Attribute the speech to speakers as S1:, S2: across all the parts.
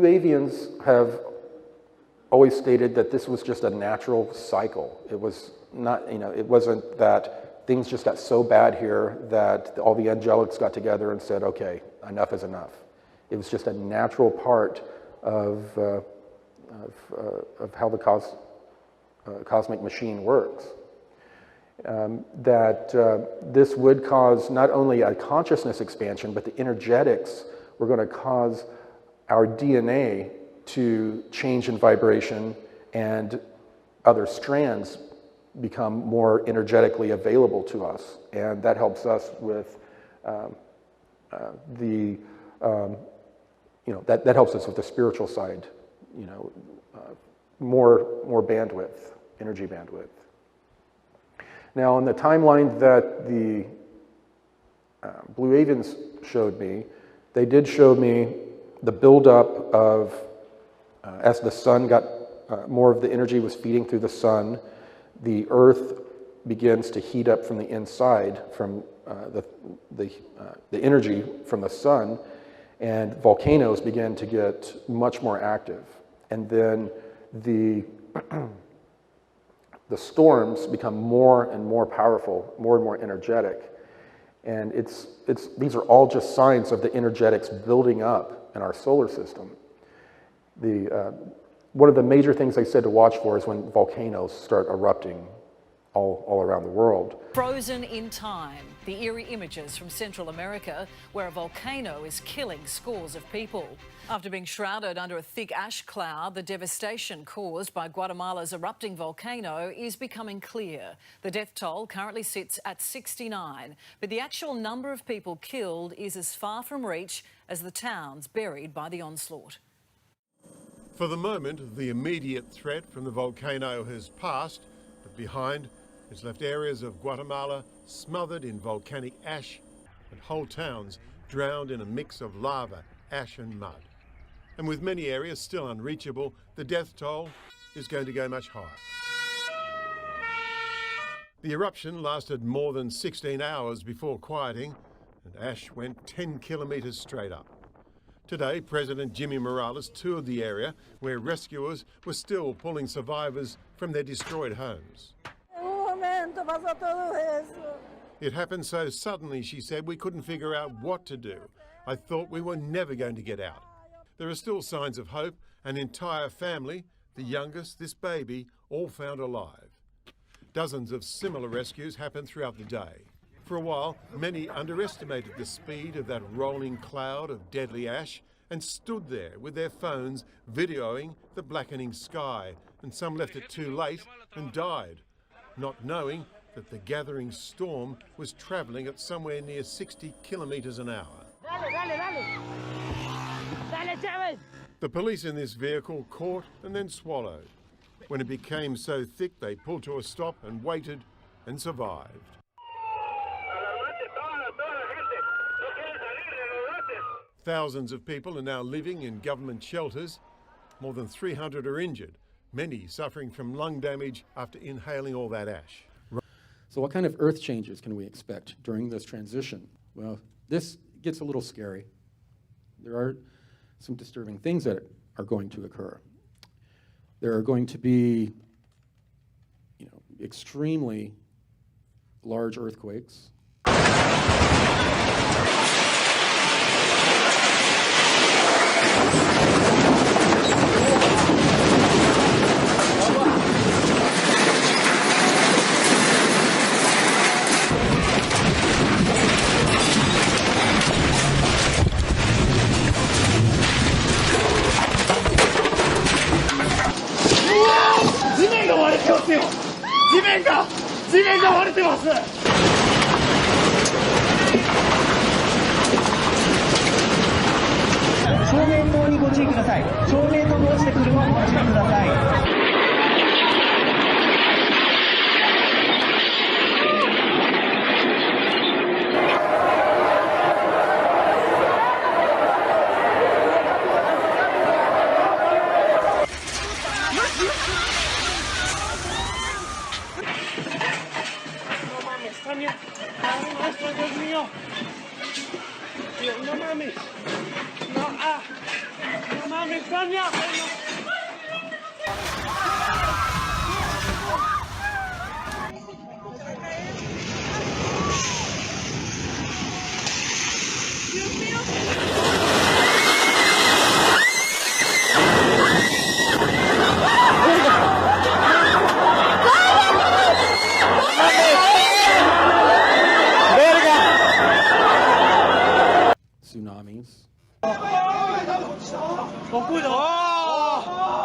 S1: blue avians have always stated that this was just a natural cycle. It was not, it wasn't that things just got so bad here that all the angelics got together and said, okay, enough is enough. It was just a natural part of how the cosmic machine works. This would cause not only a consciousness expansion, but the energetics were going to cause our DNA to change in vibration and other strands become more energetically available to us. And that helps us with that helps us with the spiritual side, more bandwidth, energy bandwidth. Now, on the timeline that the blue avians showed me, they did show me the buildup of, as the sun got, more of the energy was feeding through the sun, the earth begins to heat up from the inside from the energy from the sun, and volcanoes begin to get much more active. And then the storms become more and more powerful, more and more energetic. And these are all just signs of the energetics building up in our solar system. One of the major things they said to watch for is when volcanoes start erupting all around the world.
S2: Frozen in time, the eerie images from Central America where a volcano is killing scores of people. After being shrouded under a thick ash cloud, the devastation caused by Guatemala's erupting volcano is becoming clear. The death toll currently sits at 69, but the actual number of people killed is as far from reach as the towns buried by the onslaught.
S3: For the moment, the immediate threat from the volcano has passed, but behind it's left areas of Guatemala smothered in volcanic ash and whole towns drowned in a mix of lava, ash and mud. And with many areas still unreachable, the death toll is going to go much higher. The eruption lasted more than 16 hours before quieting, and ash went 10 kilometres straight up. Today, President Jimmy Morales toured the area where rescuers were still pulling survivors from their destroyed homes. It happened so suddenly, she said, we couldn't figure out what to do. I thought we were never going to get out. There are still signs of hope. An entire family, the youngest, this baby, all found alive. Dozens of similar rescues happened throughout the day. For a while, many underestimated the speed of that rolling cloud of deadly ash and stood there with their phones videoing the blackening sky, and some left it too late and died, not knowing that the gathering storm was travelling at somewhere near 60 kilometres an hour. The police in this vehicle caught and then swallowed. When it became so thick, they pulled to a stop and waited and survived. Thousands of people are now living in government shelters. More than 300 are injured, many suffering from lung damage after inhaling all that ash.
S1: So what kind of earth changes can we expect during this transition? Well, this gets a little scary. There are some disturbing things that are going to occur. There are going to be, extremely large earthquakes. Tsunamis.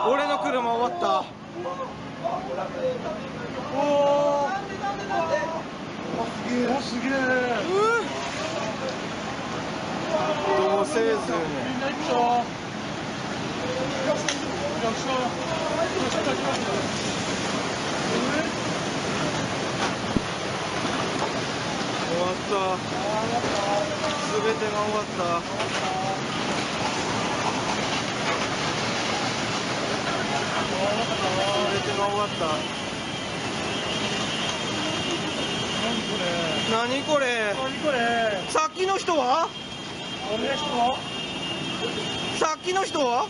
S4: 俺の車終わった。おー、すげえ。どうせずね。終わった。すべてが終わった。すべてが終わった。何これ。さっきの人は？さっきの人は？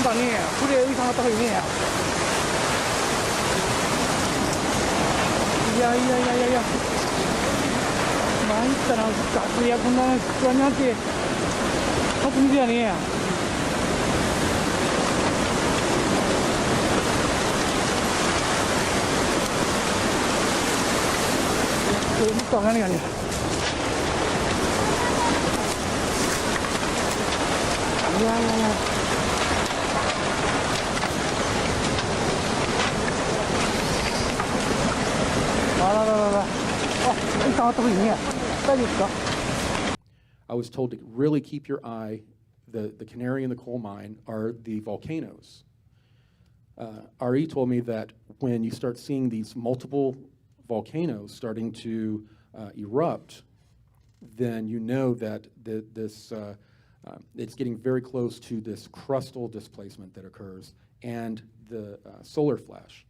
S5: だね。これ浮いたがった方がいいね。いや。参ったな、ガスやこんな不安になって、初めてやね。これもっと上がらないかね。いや。
S1: I was told to really keep your eye, the canary in the coal mine are the volcanoes. RE told me that when you start seeing these multiple volcanoes starting to erupt, then you know that it's getting very close to this crustal displacement that occurs and the solar flash.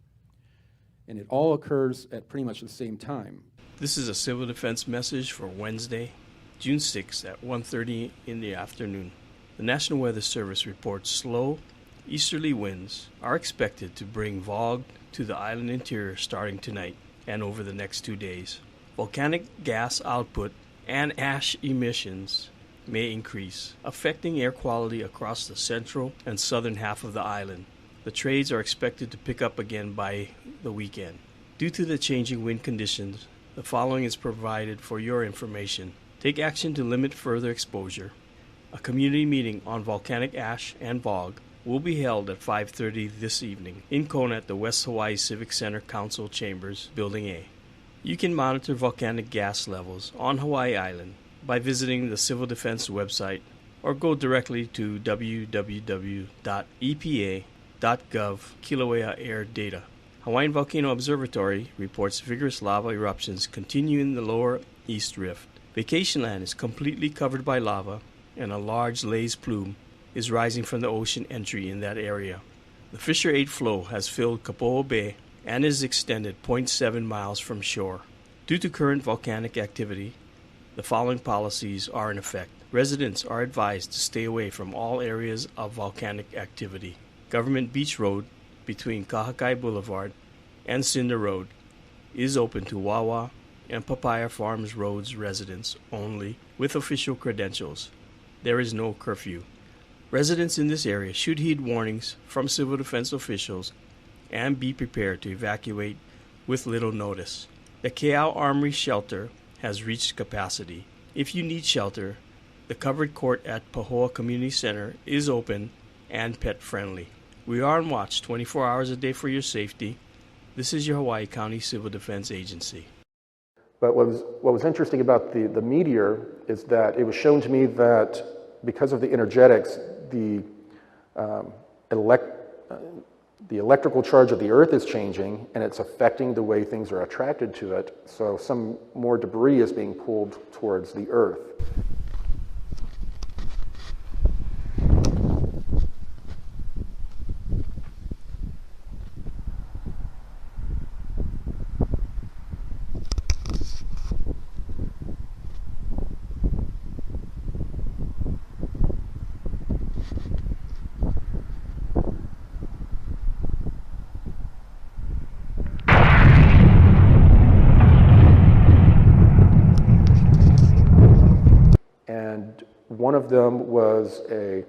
S1: And it all occurs at pretty much the same time.
S6: This is a civil defense message for Wednesday, June 6th at 1:30 in the afternoon. The National Weather Service reports slow easterly winds are expected to bring fog to the island interior starting tonight and over the next 2 days. Volcanic gas output and ash emissions may increase, affecting air quality across the central and southern half of the island. The trades are expected to pick up again by the weekend. Due to the changing wind conditions, the following is provided for your information. Take action to limit further exposure. A community meeting on volcanic ash and fog will be held at 5:30 this evening in Kona at the West Hawaii Civic Center Council Chambers, Building A. You can monitor volcanic gas levels on Hawaii Island by visiting the Civil Defense website or go directly to www.epa.gov Kilauea Air Data. Hawaiian Volcano Observatory reports vigorous lava eruptions continue in the lower East Rift. Vacation land is completely covered by lava, and a large laze plume is rising from the ocean entry in that area. The Fissure 8 flow has filled Kapoho Bay and is extended 0.7 miles from shore. Due to current volcanic activity, the following policies are in effect. Residents are advised to stay away from all areas of volcanic activity. Government Beach Road between Kahakai Boulevard and Cinder Road is open to Wawa and Papaya Farms Road's residents only with official credentials. There is no curfew. Residents in this area should heed warnings from civil defense officials and be prepared to evacuate with little notice. The Keao Armory shelter has reached capacity. If you need shelter, the covered court at Pahoa Community Center is open and pet-friendly. We are on watch 24 hours a day for your safety. This is your Hawaii County Civil Defense Agency.
S1: But what was interesting about the meteor is that it was shown to me that because of the energetics, the electrical charge of the Earth is changing, and it's affecting the way things are attracted to it. So some more debris is being pulled towards the Earth. And one of them was a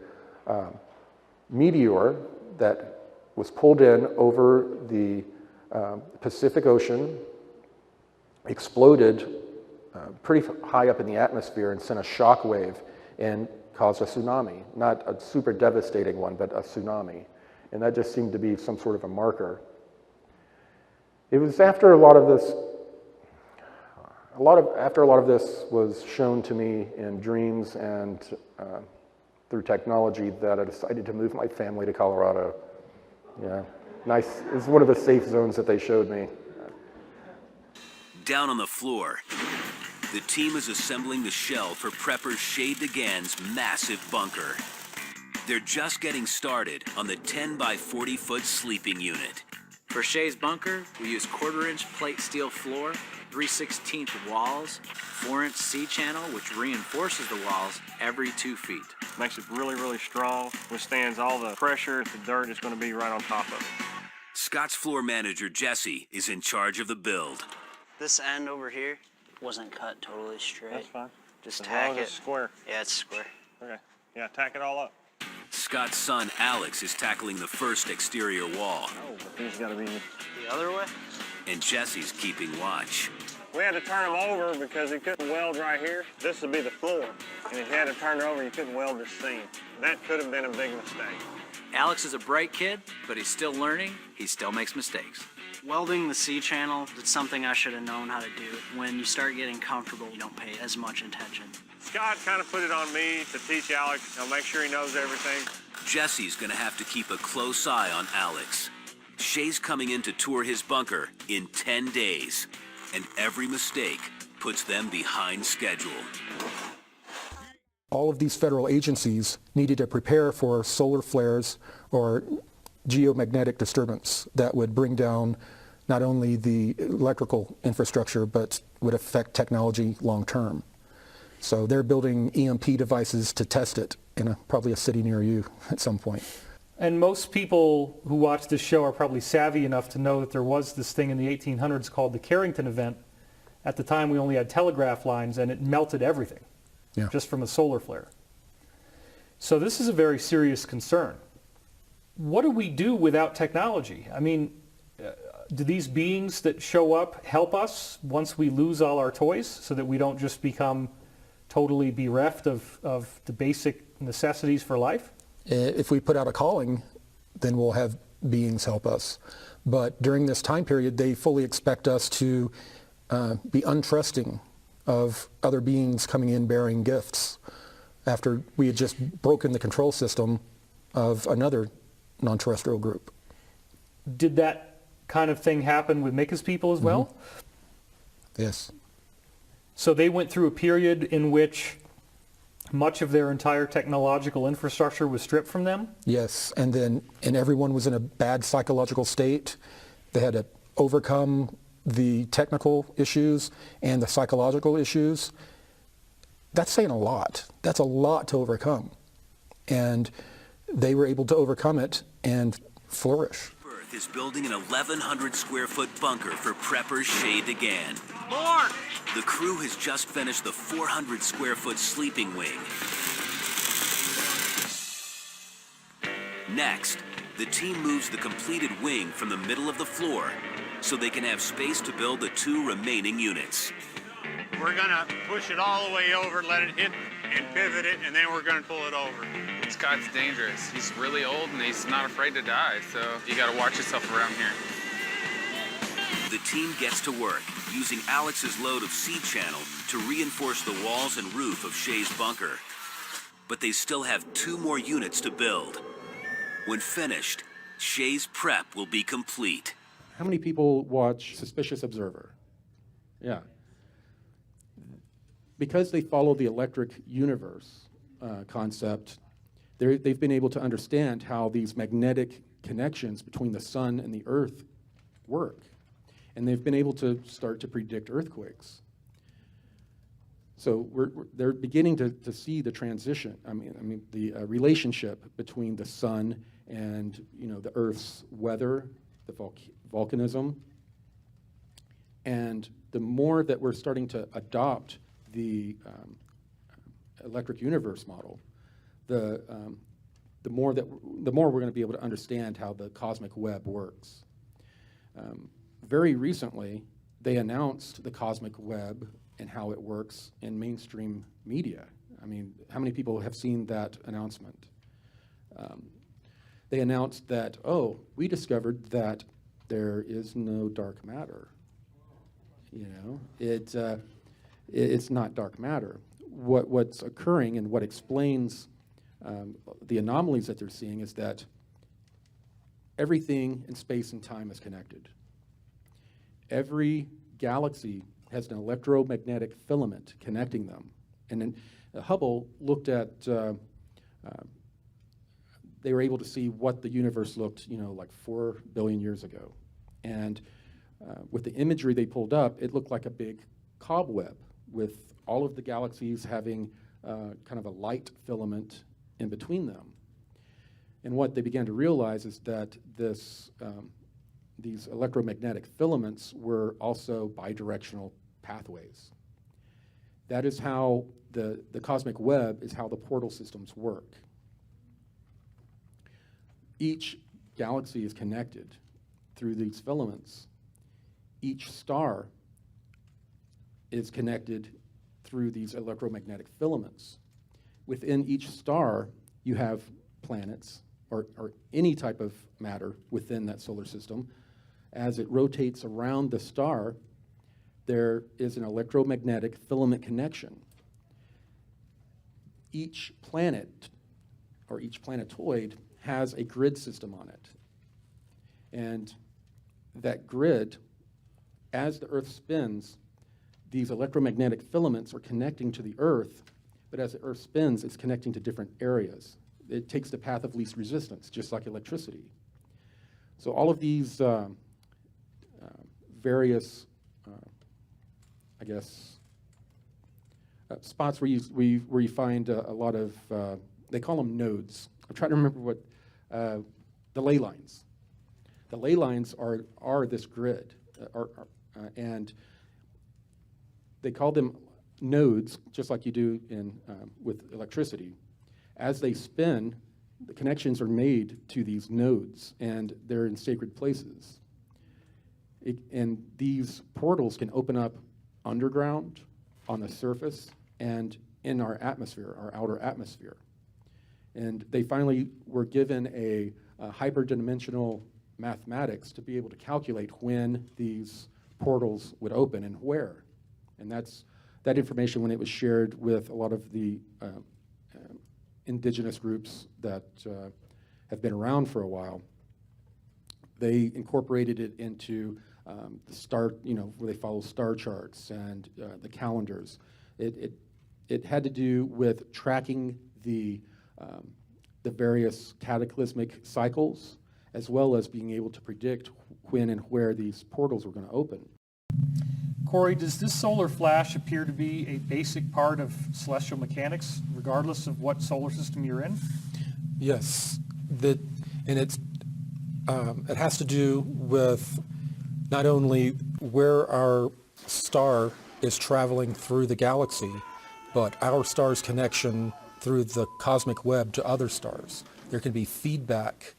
S1: meteor that was pulled in over the Pacific Ocean, exploded pretty high up in the atmosphere and sent a shock wave and caused a tsunami. Not a super devastating one, but a tsunami. And that just seemed to be some sort of a marker. It was after a lot of this was shown to me in dreams and through technology that I decided to move my family to Colorado. Yeah, nice. It's one of the safe zones that they showed me.
S7: Down on the floor, the team is assembling the shell for prepper Shay DeGan's massive bunker. They're just getting started on the 10 by 40 foot sleeping unit.
S8: For Shay's bunker, we use 1/4-inch plate steel floor, 3/16 walls, 4-inch C-channel, which reinforces the walls every 2 feet.
S9: Makes it really, really strong, withstands all the pressure the dirt is going to be right on top of it.
S7: Scott's floor manager, Jesse, is in charge of the build.
S10: This end over here wasn't cut totally straight.
S9: That's fine.
S10: Just
S9: as
S10: tack
S9: long as
S10: it.
S9: it's square.
S10: Yeah, it's square.
S9: Okay. Yeah, tack it all up.
S7: Scott's son, Alex, is tackling the first exterior wall.
S9: Oh, but these got to be...
S10: The other way?
S7: And Jesse's keeping watch.
S9: We had to turn them over because he couldn't weld right here. This would be the floor. And if you had to turn it over, you couldn't weld this seam. That could have been a big mistake.
S8: Alex is a bright kid, but he's still learning. He still makes mistakes.
S10: Welding the C-channel, it's something I should have known how to do. When you start getting comfortable, you don't pay as much attention.
S9: Scott kind of put it on me to teach Alex. I'll make sure he knows everything.
S7: Jesse's gonna have to keep a close eye on Alex. Shay's coming in to tour his bunker in 10 days, and every mistake puts them behind schedule.
S1: All of these federal agencies needed to prepare for solar flares or geomagnetic disturbance that would bring down not only the electrical infrastructure, but would affect technology long term. So they're building EMP devices to test it in probably a city near you at some point.
S5: And most people who watch this show are probably savvy enough to know that there was this thing in the 1800s called the Carrington event. At the time we only had telegraph lines and it melted everything, just from a solar flare. So this is a very serious concern. What do we do without technology? I mean, do these beings that show up help us once we lose all our toys so that we don't just become totally bereft of the basic necessities for life?
S1: If we put out a calling, then we'll have beings help us. But during this time period, they fully expect us to be untrusting of other beings coming in bearing gifts after we had just broken the control system of another non-terrestrial group.
S5: Did that kind of thing happen with Mika's people as well?
S1: Yes.
S5: So they went through a period in which much of their entire technological infrastructure was stripped from them?
S1: Yes, and everyone was in a bad psychological state. They had to overcome the technical issues and the psychological issues. That's saying a lot. That's a lot to overcome. And they were able to overcome it and flourish.
S7: Earth is building an 1,100 square foot bunker for preppers Shea DeGan.
S9: More!
S7: The crew has just finished the 400 square foot sleeping wing. Next, the team moves the completed wing from the middle of the floor so they can have space to build the 2 remaining units.
S9: We're gonna push it all the way over, let it hit and pivot it, and then we're gonna pull it over.
S11: Scott's dangerous. He's really old and he's not afraid to die, so you gotta watch yourself around here.
S7: The team gets to work, using Alex's load of C-channel to reinforce the walls and roof of Shea's bunker. But they still have 2 more units to build. When finished, Shea's prep will be complete.
S1: How many people watch Suspicious Observer? Yeah. Because they follow the electric universe concept, they've been able to understand how these magnetic connections between the sun and the earth work. And they've been able to start to predict earthquakes. So they're beginning to see the transition. I mean the relationship between the sun and the Earth's weather, the volcanism. And the more that we're starting to adopt the electric universe model, the more we're going to be able to understand how the cosmic web works. Very recently, they announced the cosmic web and how it works in mainstream media. I mean, how many people have seen that announcement? They announced that, oh, we discovered that there is no dark matter. It's not dark matter. What's occurring and what explains the anomalies that they're seeing is that everything in space and time is connected. Every galaxy has an electromagnetic filament connecting them. And then Hubble looked at, they were able to see what the universe looked, like 4 billion years ago. And with the imagery they pulled up, it looked like a big cobweb with all of the galaxies having kind of a light filament in between them. And what they began to realize is that these electromagnetic filaments were also bidirectional pathways. That is how the cosmic web is how the portal systems work. Each galaxy is connected through these filaments. Each star is connected through these electromagnetic filaments. Within each star, you have planets or any type of matter within that solar system. As it rotates around the star, there is an electromagnetic filament connection. Each planet or each planetoid has a grid system on it. And that grid, as the Earth spins, these electromagnetic filaments are connecting to the Earth, but as the Earth spins, it's connecting to different areas. It takes the path of least resistance, just like electricity. So all of these various, spots where you find a lot of, they call them nodes. I'm trying to remember what, the ley lines. The ley lines are this grid, and they call them nodes, just like you do with electricity. As they spin, the connections are made to these nodes, and they're in sacred places. And these portals can open up underground, on the surface, and in our atmosphere, our outer atmosphere. And they finally were given a hyperdimensional mathematics to be able to calculate when these portals would open and where. And that information, when it was shared with a lot of the indigenous groups that have been around for a while, they incorporated it into the star, where they follow star charts and the calendars. It had to do with tracking the various cataclysmic cycles, as well as being able to predict when and where these portals were going to open.
S5: Corey, does this solar flash appear to be a basic part of celestial mechanics, regardless of what solar system you're in?
S1: Yes, and it has to do with not only where our star is traveling through the galaxy, but our star's connection through the cosmic web to other stars. There can be feedback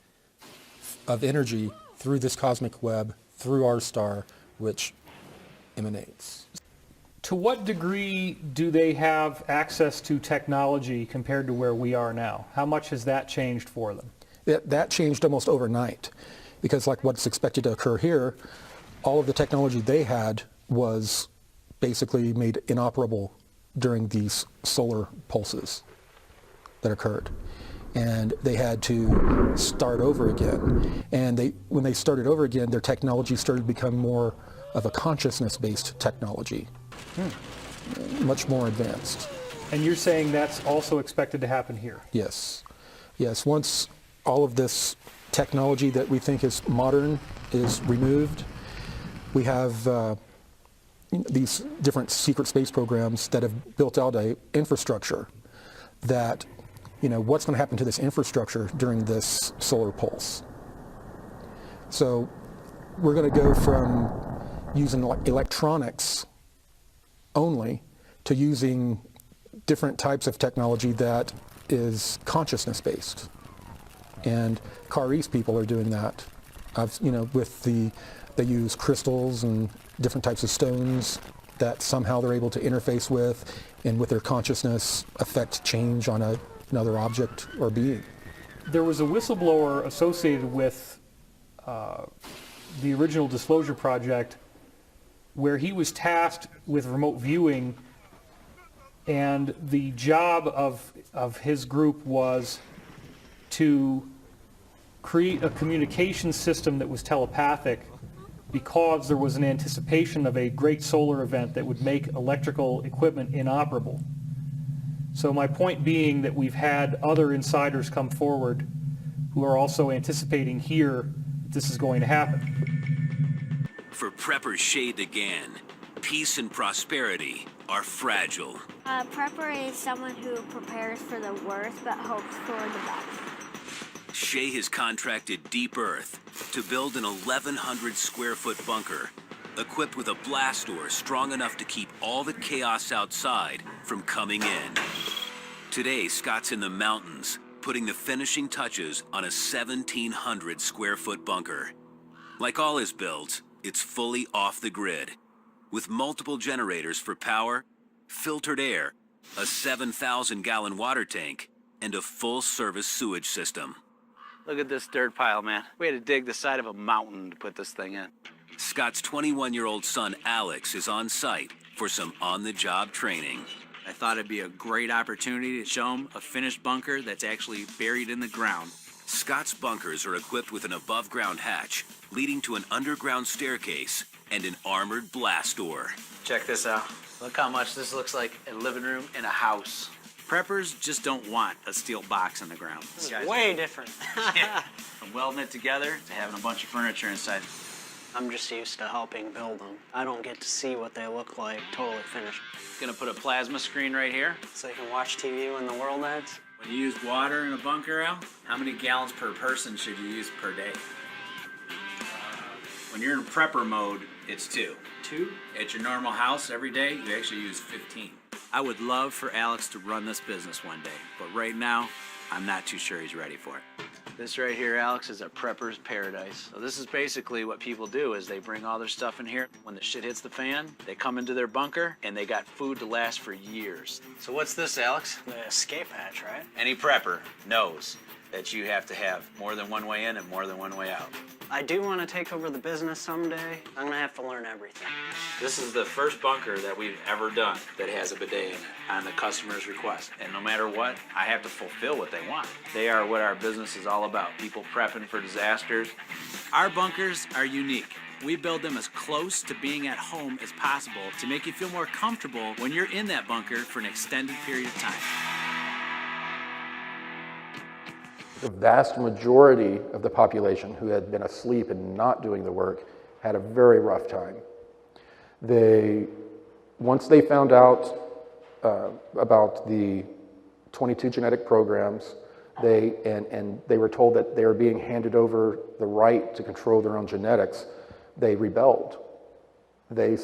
S1: of energy through this cosmic web, through our star, which emanates.
S5: To what degree do they have access to technology compared to where we are now? How much has that changed for them?
S1: That changed almost overnight, because like what's expected to occur here, all of the technology they had was basically made inoperable during these solar pulses that occurred. And they had to start over again. And when they started over again, their technology started to become more of a consciousness-based technology, much more advanced.
S5: And you're saying that's also expected to happen here?
S1: Yes. Yes, once all of this technology that we think is modern is removed, we have these different secret space programs that have built out an infrastructure that, what's going to happen to this infrastructure during this solar pulse. So we're going to go from using electronics only to using different types of technology that is consciousness-based. And Car East people are doing that. They use crystals and different types of stones that somehow they're able to interface with, and with their consciousness affect change on another object or being.
S5: There was a whistleblower associated with the original Disclosure Project where he was tasked with remote viewing, and the job of his group was to create a communication system that was telepathic, because there was an anticipation of a great solar event that would make electrical equipment inoperable. So my point being that we've had other insiders come forward who are also anticipating here that this is going to happen.
S7: For Prepper Shay DeGan, peace and prosperity are fragile.
S12: Prepper is someone who prepares for the worst but hopes for the best.
S7: Shay has contracted Deep Earth to build an 1,100 square foot bunker equipped with a blast door strong enough to keep all the chaos outside from coming in. Today, Scott's in the mountains, putting the finishing touches on a 1,700 square foot bunker. Like all his builds, it's fully off the grid, with multiple generators for power, filtered air, a 7,000-gallon water tank, and a full-service sewage system.
S8: Look at this dirt pile, man. We had to dig the side of a mountain to put this thing in.
S7: Scott's 21-year-old son, Alex, is on site for some on-the-job training.
S8: I thought it'd be a great opportunity to show him a finished bunker that's actually buried in the ground.
S7: Scott's bunkers are equipped with an above-ground hatch leading to an underground staircase and an armored blast door.
S8: Check this out. Look how much this looks like a living room in a house. Preppers just don't want a steel box in the ground.
S10: This is way different.
S8: Yeah. From welding it together to having a bunch of furniture inside.
S10: I'm just used to helping build them. I don't get to see what they look like totally finished.
S8: Gonna put a plasma screen right here.
S10: So you can watch TV when the world ends.
S8: When you use water in a bunker, Al, how many gallons per person should you use per day? When you're in prepper mode, it's 2. 2? At your normal house every day, you actually use 15. I would love for Alex to run this business one day, but right now, I'm not too sure he's ready for it. This right here, Alex, is a prepper's paradise. So this is basically what people do is they bring all their stuff in here. When the shit hits the fan, they come into their bunker and they got food to last for years. So what's this, Alex?
S10: The escape hatch, right?
S8: Any prepper knows that you have to have more than one way in and more than one way out.
S10: I do want to take over the business someday. I'm gonna have to learn everything.
S8: This is the first bunker that we've ever done that has a bidet in it on the customer's request. And no matter what, I have to fulfill what they want. They are what our business is all about, people prepping for disasters. Our bunkers are unique. We build them as close to being at home as possible to make you feel more comfortable when you're in that bunker for an extended period of time.
S1: The vast majority of the population who had been asleep and not doing the work had a very rough time. Once they found out about the 22 genetic programs, they were told that they were being handed over the right to control their own genetics, they rebelled. They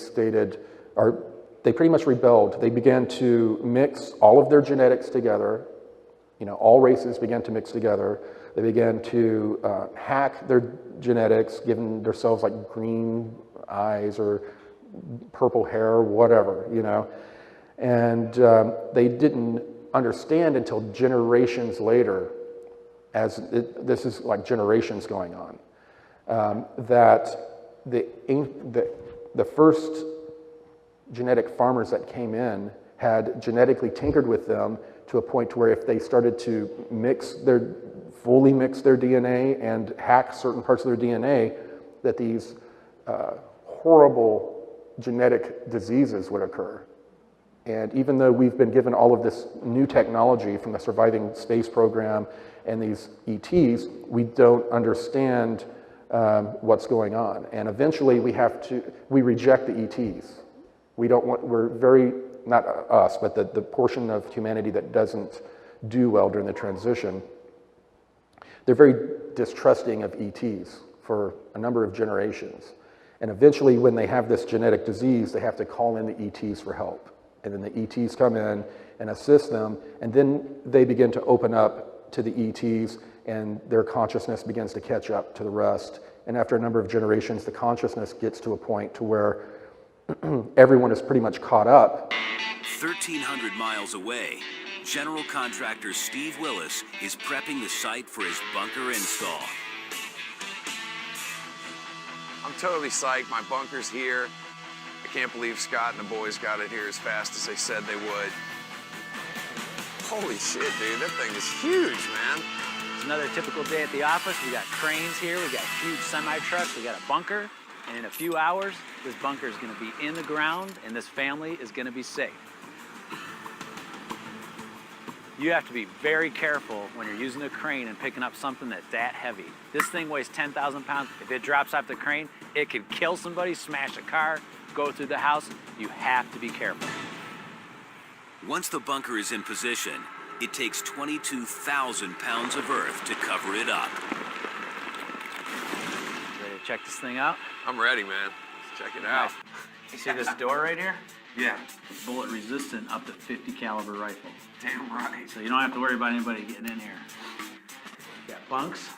S1: pretty much rebelled. They began to mix all of their genetics together. All races began to mix together. They began to hack their genetics, giving themselves like green eyes or purple hair, whatever, And they didn't understand until generations later, this is like generations going on, that the first genetic farmers that came in had genetically tinkered with them to a point to where if they started to fully mix their DNA and hack certain parts of their DNA, that these horrible genetic diseases would occur. And even though we've been given all of this new technology from the surviving space program and these ETs, we don't understand what's going on. And eventually we reject the ETs. We're very, not us, but the portion of humanity that doesn't do well during the transition, they're very distrusting of ETs for a number of generations. And eventually when they have this genetic disease, they have to call in the ETs for help. And then the ETs come in and assist them, and then they begin to open up to the ETs, and their consciousness begins to catch up to the rest. And after a number of generations, the consciousness gets to a point to where everyone is pretty much caught up.
S7: 1,300 miles away, general contractor Steve Willis is prepping the site for his bunker install.
S13: I'm totally psyched. My bunker's here. I can't believe Scott and the boys got it here as fast as they said they would. Holy shit, dude, that thing is huge, man.
S8: It's another typical day at the office. We got cranes here, we got huge semi-trucks, we got a bunker, and in a few hours, this bunker is gonna be in the ground, and this family is gonna be safe. You have to be very careful when you're using a crane and picking up something that's that heavy. This thing weighs 10,000 pounds. If it drops off the crane, it could kill somebody, smash a car, go through the house. You have to be careful.
S7: Once the bunker is in position, it takes 22,000 pounds of earth to cover it up.
S8: Ready to check this thing out?
S13: I'm ready, man. Let's check it out.
S8: You see this door right here?
S13: Yeah.
S8: Bullet resistant up to 50 caliber rifle.
S13: Damn right.
S8: So you don't have to worry about anybody getting in here. You got bunks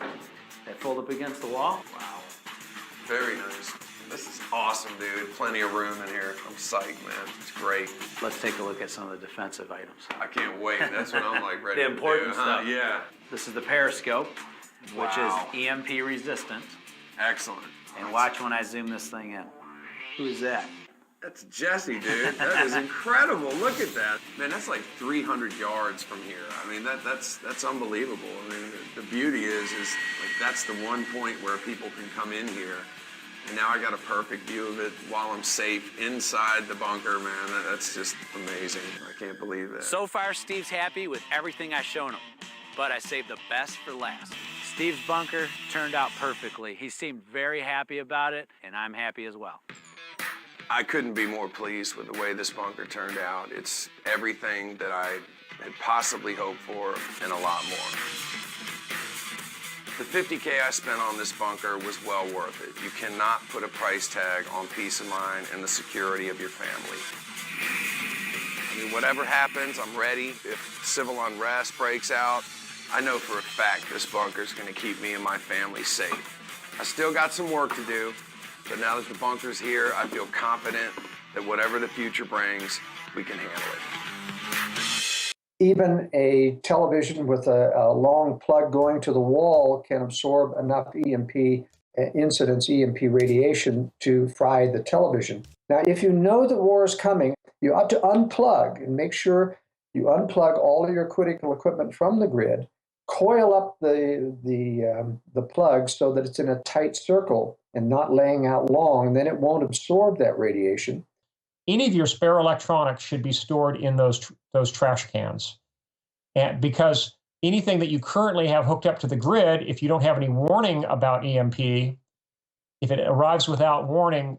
S8: that fold up against the wall.
S13: Wow. Very nice. This is awesome, dude. Plenty of room in here. I'm psyched, man. It's great.
S8: Let's take a look at some of the defensive items.
S13: I can't wait. That's what I'm like ready
S8: The
S13: to do.
S8: important stuff.
S13: Yeah.
S8: This is the periscope, which
S13: Wow.
S8: is EMP resistant.
S13: Excellent.
S8: And watch when I zoom this thing in. Who is that?
S13: That's Jesse, dude. That is incredible. Look at that. Man, that's like 300 yards from here. I mean, that's unbelievable. I mean, the beauty is like that's the one point where people can come in here. And now I got a perfect view of it while I'm safe inside the bunker, man. That's just amazing. I can't believe that.
S8: So far, Steve's happy with everything I've shown him, but I saved the best for last. Steve's bunker turned out perfectly. He seemed very happy about it, and I'm happy as well.
S13: I couldn't be more pleased with the way this bunker turned out. It's everything that I had possibly hoped for and a lot more. The $50K I spent on this bunker was well worth it. You cannot put a price tag on peace of mind and the security of your family. I mean, whatever happens, I'm ready. If civil unrest breaks out, I know for a fact this bunker's gonna keep me and my family safe. I still got some work to do, but now that the bunker's here, I feel confident that whatever the future brings, we can handle it.
S14: Even a television with a long plug going to the wall can absorb enough EMP incidents, EMP radiation, to fry the television. Now, if you know the war is coming, you ought to unplug and make sure you unplug all of your critical equipment from the grid, coil up the plug so that it's in a tight circle and not laying out long, and then it won't absorb that radiation.
S15: Any of your spare electronics should be stored in those trash cans. And because anything that you currently have hooked up to the grid, if you don't have any warning about EMP, if it arrives without warning,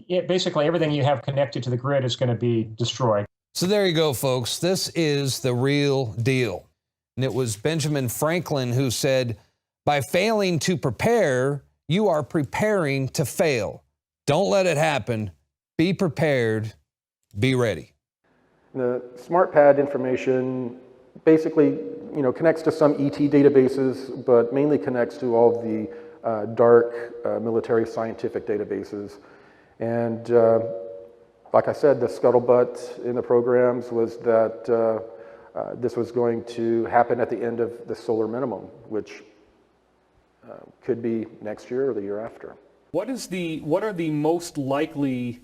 S15: basically everything you have connected to the grid is going to be destroyed.
S16: So there you go, folks. This is the real deal. And it was Benjamin Franklin who said, by failing to prepare, you are preparing to fail. Don't let it happen. Be prepared. Be ready.
S1: The SmartPad information basically, connects to some ET databases, but mainly connects to all the dark military scientific databases. And like I said, the scuttlebutt in the programs was that this was going to happen at the end of the solar minimum, which could be next year or the year after.
S5: What are the most likely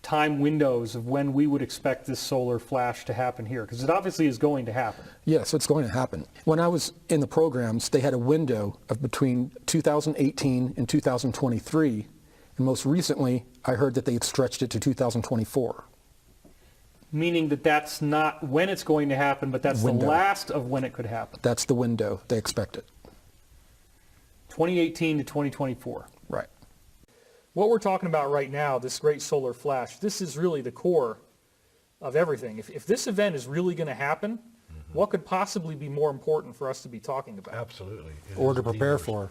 S5: time windows of when we would expect this solar flash to happen here? Because it obviously is going to happen.
S17: Yes, it's going to happen. When I was in the programs, they had a window of between 2018 and 2023, and most recently, I heard that they had stretched it to 2024.
S5: Meaning that that's not when it's going to happen, but that's the last of when it could happen.
S17: That's the window they expect it.
S5: 2018 to 2024.
S17: Right.
S5: What we're talking about right now, this great solar flash, this is really the core of everything. If this event is really going to happen, what could possibly be more important for us to be talking about?
S18: Absolutely.
S17: Or to prepare for.